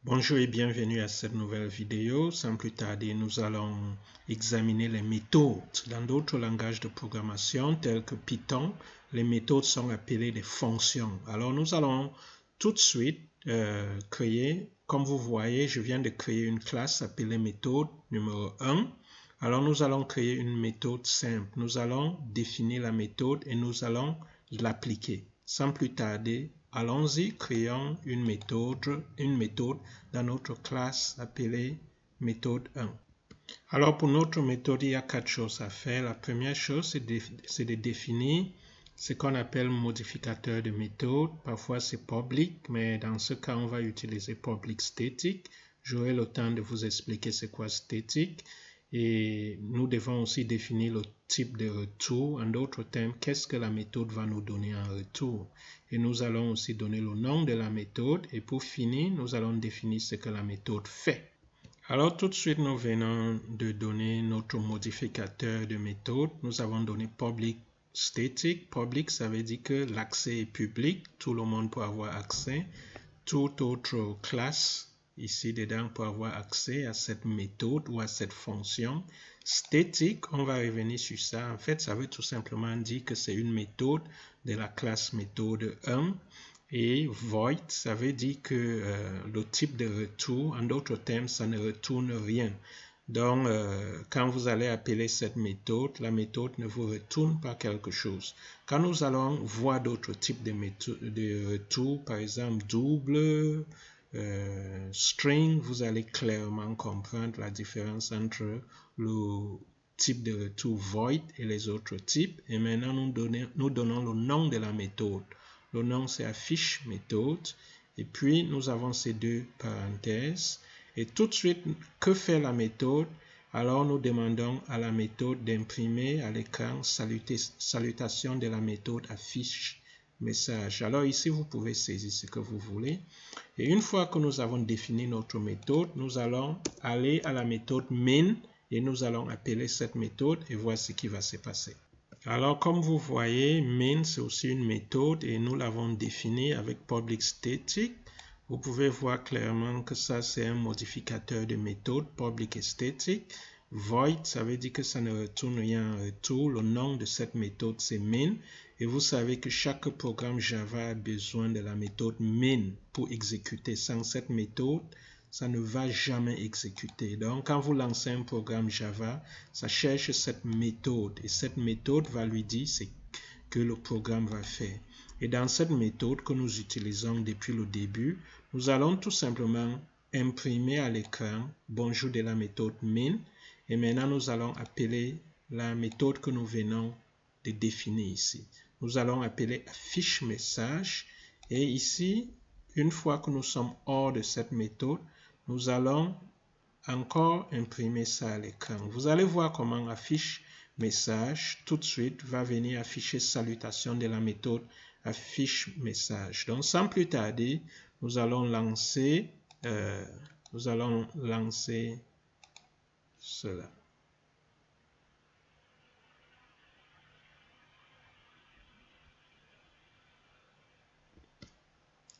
Bonjour et bienvenue à cette nouvelle vidéo. Sans plus tarder, nous allons examiner les méthodes. Dans d'autres langages de programmation tels que Python, les méthodes sont appelées des fonctions. Alors nous allons tout de suite créer, comme vous voyez, je viens de créer une classe appelée méthode numéro 1. Alors nous allons créer une méthode simple. Nous allons définir la méthode et nous allons l'appliquer. Sans plus tarder, allons-y, créons une méthode dans notre classe appelée méthode 1. Alors pour notre méthode, il y a 4 choses à faire. La première chose, c'est de définir ce qu'on appelle modificateur de méthode. Parfois c'est public, mais dans ce cas, on va utiliser public static. J'aurai le temps de vous expliquer c'est quoi static. Et nous devons aussi définir le type de retour. En d'autres termes, qu'est-ce que la méthode va nous donner en retour. Et nous allons aussi donner le nom de la méthode. Et pour finir, nous allons définir ce que la méthode fait. Alors tout de suite, nous venons de donner notre modificateur de méthode. Nous avons donné public static. Public, ça veut dire que l'accès est public. Tout le monde peut avoir accès. Toute autre classe ici dedans pour avoir accès à cette méthode ou à cette fonction. Static, on va revenir sur ça. En fait, ça veut tout simplement dire que c'est une méthode de la classe méthode 1. Et void, ça veut dire que le type de retour, en d'autres termes, ça ne retourne rien. Donc, quand vous allez appeler cette méthode, la méthode ne vous retourne pas quelque chose. Quand nous allons voir d'autres types de méthodes de retour, par exemple double, string, vous allez clairement comprendre la différence entre le type de retour void et les autres types. Et maintenant, nous donnons le nom de la méthode. Le nom, c'est affiche méthode. Et puis, nous avons ces deux parenthèses. Et tout de suite, que fait la méthode? Alors, nous demandons à la méthode d'imprimer à l'écran salutation de la méthode affiche message. Alors ici, vous pouvez saisir ce que vous voulez. Et une fois que nous avons défini notre méthode, nous allons aller à la méthode main et nous allons appeler cette méthode et voir ce qui va se passer. Alors, comme vous voyez, main, c'est aussi une méthode et nous l'avons définie avec public static. Vous pouvez voir clairement que ça, c'est un modificateur de méthode, public et static. Void, ça veut dire que ça ne retourne rien en retour. Le nom de cette méthode, c'est main. Et vous savez que chaque programme Java a besoin de la méthode main pour exécuter. Sans cette méthode, ça ne va jamais exécuter. Donc, quand vous lancez un programme Java, ça cherche cette méthode. Et cette méthode va lui dire ce que le programme va faire. Et dans cette méthode que nous utilisons depuis le début, nous allons tout simplement imprimer à l'écran bonjour de la méthode main. Et maintenant, nous allons appeler la méthode que nous venons de définir ici. Nous allons appeler affiche message. Et ici, une fois que nous sommes hors de cette méthode, nous allons encore imprimer ça à l'écran. Vous allez voir comment affiche message tout de suite va venir afficher salutation de la méthode affiche message. Donc sans plus tarder, nous allons lancer cela.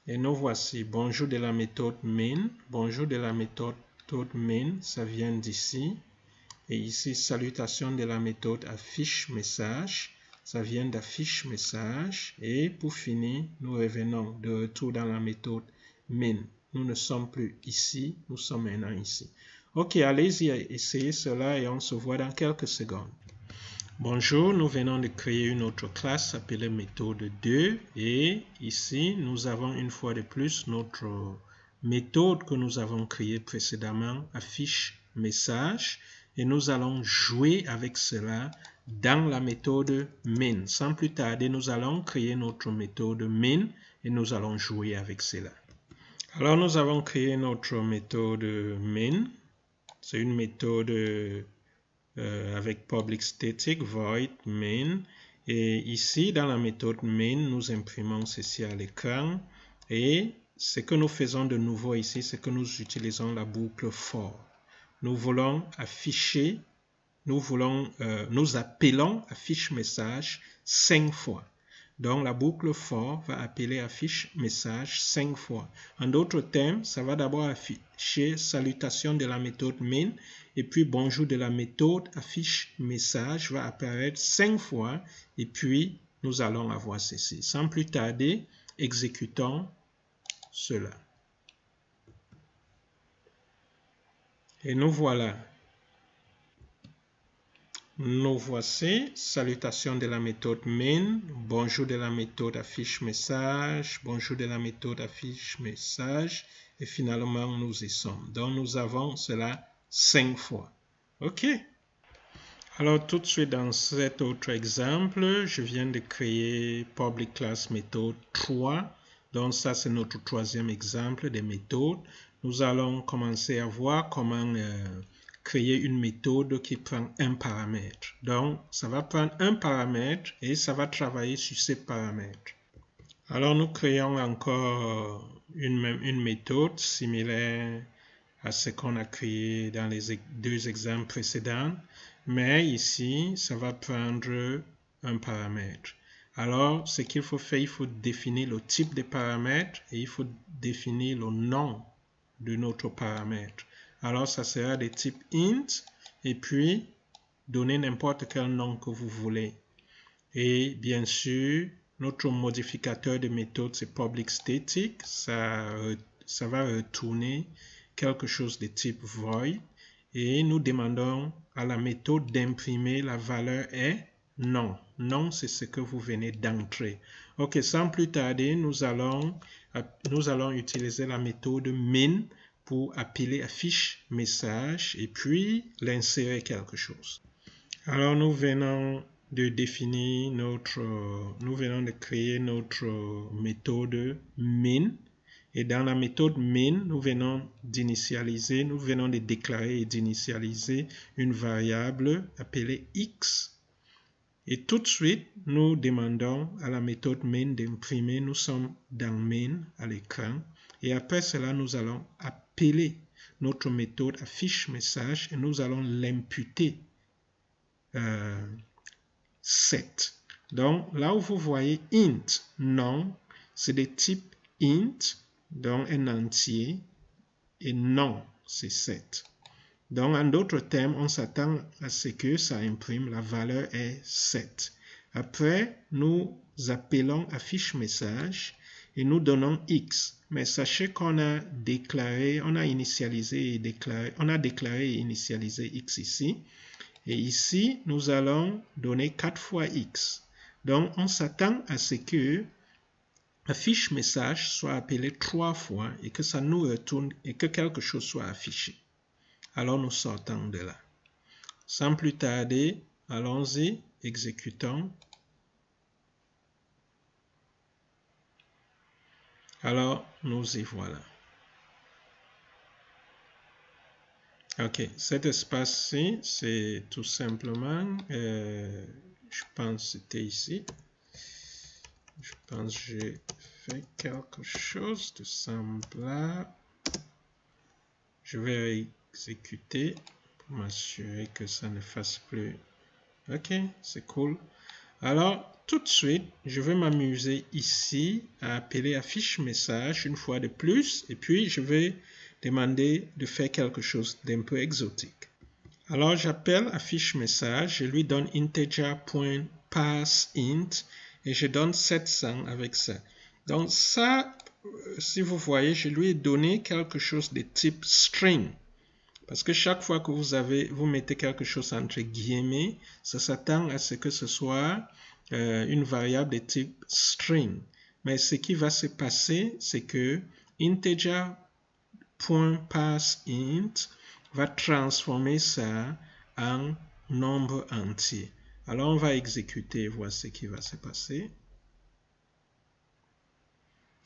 Et nous voici, bonjour de la méthode main. Bonjour de la méthode main, ça vient d'ici. Et ici, salutation de la méthode affiche message. Ça vient d'affiche message. Et pour finir, nous revenons de retour dans la méthode main. Nous ne sommes plus ici, nous sommes maintenant ici. Ok, allez-y, essayez cela et on se voit dans quelques secondes. Bonjour, nous venons de créer une autre classe appelée méthode 2 et ici nous avons une fois de plus notre méthode que nous avons créée précédemment, affiche message, et nous allons jouer avec cela dans la méthode main. Sans plus tarder, nous allons créer notre méthode main et nous allons jouer avec cela. Alors nous avons créé notre méthode main, c'est une méthode avec public static, void, main. Et ici, dans la méthode main, nous imprimons ceci à l'écran. Et ce que nous faisons de nouveau ici, c'est que nous utilisons la boucle for. Nous voulons afficher, nous appelons affiche message 5 fois. Donc, la boucle for va appeler affiche message 5 fois. En d'autres termes, ça va d'abord afficher salutation de la méthode main et puis bonjour de la méthode affiche message va apparaître 5 fois et puis nous allons avoir ceci. Sans plus tarder, exécutons cela. Et nous voilà. Nous voici, salutation de la méthode main, bonjour de la méthode affiche message, bonjour de la méthode affiche message, et finalement nous y sommes. Donc nous avons cela 5 fois. OK. Alors tout de suite dans cet autre exemple, je viens de créer public class méthode 3. Donc ça c'est notre troisième exemple des méthodes. Nous allons commencer à voir comment créer une méthode qui prend un paramètre. Donc, ça va prendre un paramètre et ça va travailler sur ces paramètres. Alors, nous créons encore une méthode similaire à ce qu'on a créé dans les deux exemples précédents. Mais ici, ça va prendre un paramètre. Alors, ce qu'il faut faire, il faut définir le type de paramètre et il faut définir le nom de notre paramètre. Alors, ça sera de type int et puis donner n'importe quel nom que vous voulez. Et bien sûr, notre modificateur de méthode, c'est public static. Ça va retourner quelque chose de type void. Et nous demandons à la méthode d'imprimer la valeur est non. Non, c'est ce que vous venez d'entrer. OK, sans plus tarder, nous allons utiliser la méthode min pour appeler affiche message et puis l'insérer quelque chose. Alors nous venons de créer notre méthode min et dans la méthode min nous venons de déclarer et d'initialiser une variable appelée x. Et tout de suite, nous demandons à la méthode main d'imprimer. Nous sommes dans main à l'écran. Et après cela, nous allons appeler notre méthode affiche message et nous allons l'imputer 7. Donc, là où vous voyez int, non, c'est de type int, donc un entier, et non, c'est 7. Donc, en d'autres termes, on s'attend à ce que ça imprime, la valeur est 7. Après, nous appelons affiche message et nous donnons x. Mais sachez qu'on a déclaré, on a déclaré et initialisé x ici. Et ici, nous allons donner 4 fois x. Donc, on s'attend à ce que affiche message soit appelé 3 fois et que ça nous retourne et que quelque chose soit affiché. Alors, nous sortons de là. Sans plus tarder, allons-y, exécutons. Alors, nous y voilà. OK, cet espace-ci, c'est tout simplement, je pense que c'était ici. Je pense que j'ai fait quelque chose de semblable. Je vais exécuter pour m'assurer que ça ne fasse plus. OK, c'est cool. Alors, tout de suite, je vais m'amuser ici à appeler affiche message une fois de plus et puis je vais demander de faire quelque chose d'un peu exotique. Alors, j'appelle affiche message, je lui donne integer.parseInt et je donne 700 avec ça. Donc ça, si vous voyez, je lui ai donné quelque chose de type string. Parce que chaque fois que vous mettez quelque chose entre guillemets, ça s'attend à ce que ce soit une variable de type string. Mais ce qui va se passer, c'est que integer.parseInt va transformer ça en nombre entier. Alors on va exécuter et voir ce qui va se passer.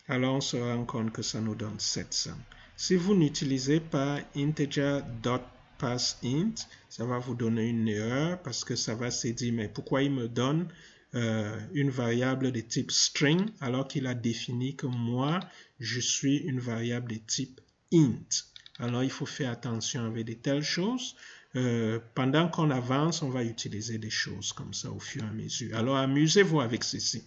Alors on se rend compte que ça nous donne 700. Si vous n'utilisez pas integer.parseInt, ça va vous donner une erreur parce que ça va se dire mais pourquoi il me donne une variable de type string alors qu'il a défini que moi je suis une variable de type int. Alors il faut faire attention avec de telles choses. Pendant qu'on avance, on va utiliser des choses comme ça au fur et à mesure. Alors amusez-vous avec ceci.